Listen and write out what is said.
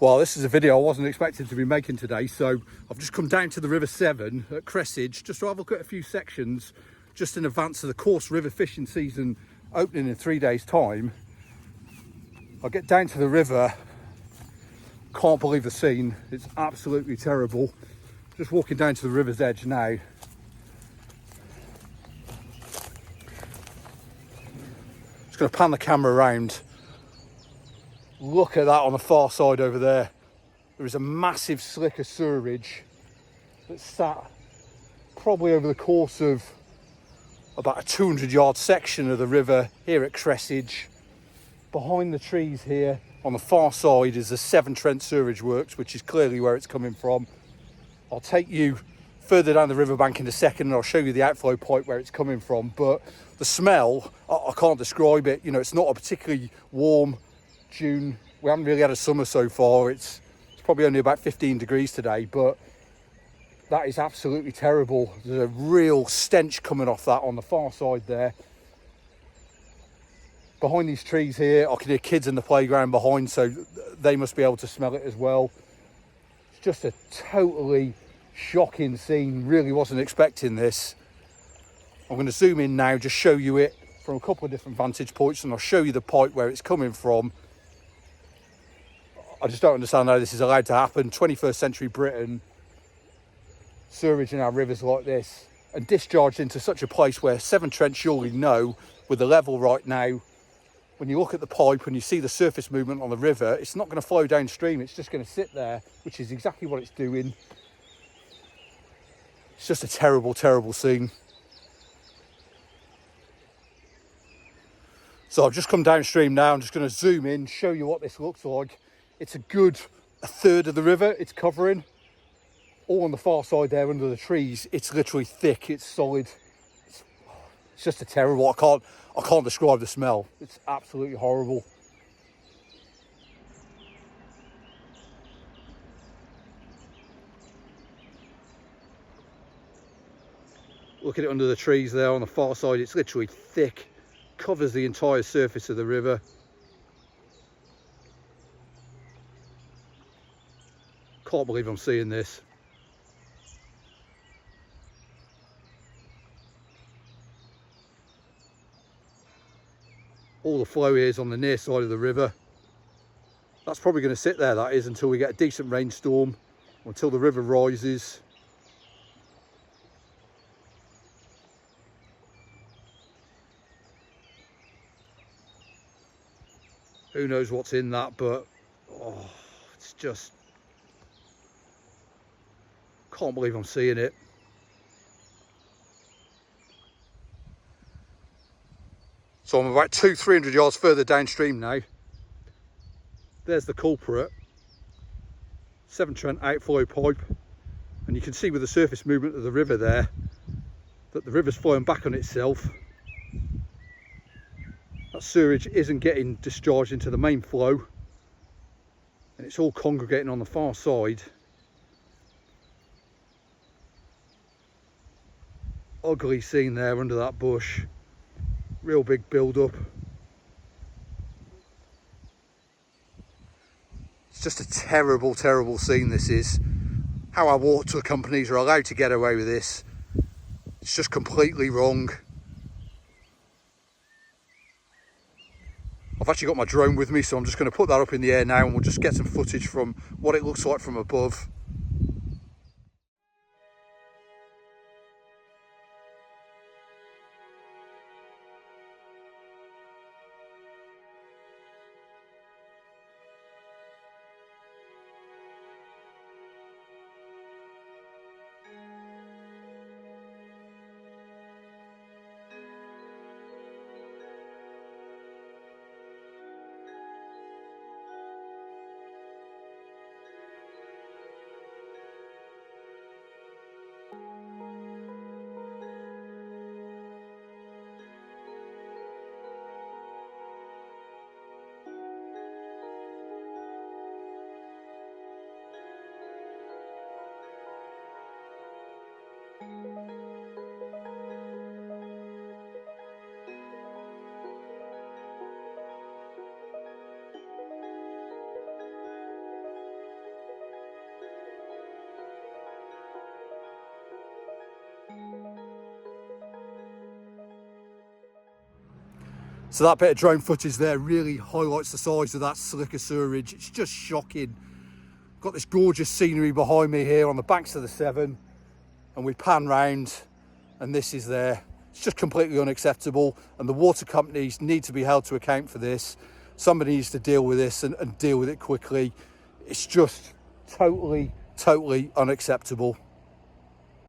Well, this is a video I wasn't expecting to be making today, so I've just come down to the River Severn at Cressage just to have a look at a few sections just in advance of the coarse river fishing season opening in 3 days' time. I'll get down to the river, can't believe the scene, it's absolutely terrible. Just walking down to the river's edge now. Just going to pan the camera around. Look at that on the far side over there. There is a massive slick of sewerage that's sat probably over the course of about a 200-yard section of the river here at Cressage. Behind the trees here on the far side is the Severn Trent sewerage works, which is clearly where it's coming from. I'll take you further down the riverbank in a second and I'll show you the outflow pipe where it's coming from. But the smell, I can't describe it. You know, it's not a particularly warm June. We haven't really had a summer so far. It's probably only about 15 degrees today, but that is absolutely terrible. There's a real stench coming off that on the far side there. Behind these trees here, I can hear kids in the playground behind, so they must be able to smell it as well. It's just a totally shocking scene. Really wasn't expecting this. I'm going to zoom in now, just show you it from a couple of different vantage points, and I'll show you the pipe where it's coming from. I just don't understand how this is allowed to happen. 21st century Britain, sewerage in our rivers like this and discharged into such a place where Severn Trent surely know, with the level right now, when you look at the pipe and you see the surface movement on the river, it's not going to flow downstream, it's just going to sit there, which is exactly what it's doing. It's just a terrible, terrible scene. So I've just come downstream now. I'm just going to zoom in, show you what this looks like. It's a third of the river it's covering. All on the far side there under the trees, it's literally thick, it's solid. It's just a terrible, I can't describe the smell. It's absolutely horrible. Look at it under the trees there on the far side, it's literally thick, covers the entire surface of the river. Can't believe I'm seeing this. All the flow here is on the near side of the river. That's probably going to sit there, that is, until we get a decent rainstorm, until the river rises. Who knows what's in that, but it's just, can't believe I'm seeing it. So I'm about 200-300 yards further downstream now. There's the culprit, Severn Trent outflow pipe, and you can see with the surface movement of the river there that the river's flowing back on itself. That sewerage isn't getting discharged into the main flow, and it's all congregating on the far side. Ugly scene there under that bush. Real big build up. It's just a terrible, terrible scene this is. How our water companies are allowed to get away with this, it's just completely wrong. I've actually got my drone with me, so I'm just going to put that up in the air now and we'll just get some footage from what it looks like from above. So that bit of drone footage there really highlights the size of that slicker sewerage. It's just shocking. Got this gorgeous scenery behind me here on the banks of the Severn, and we pan round and this is there. It's just completely unacceptable, and the water companies need to be held to account for this. Somebody needs to deal with this and deal with it quickly. It's just totally unacceptable.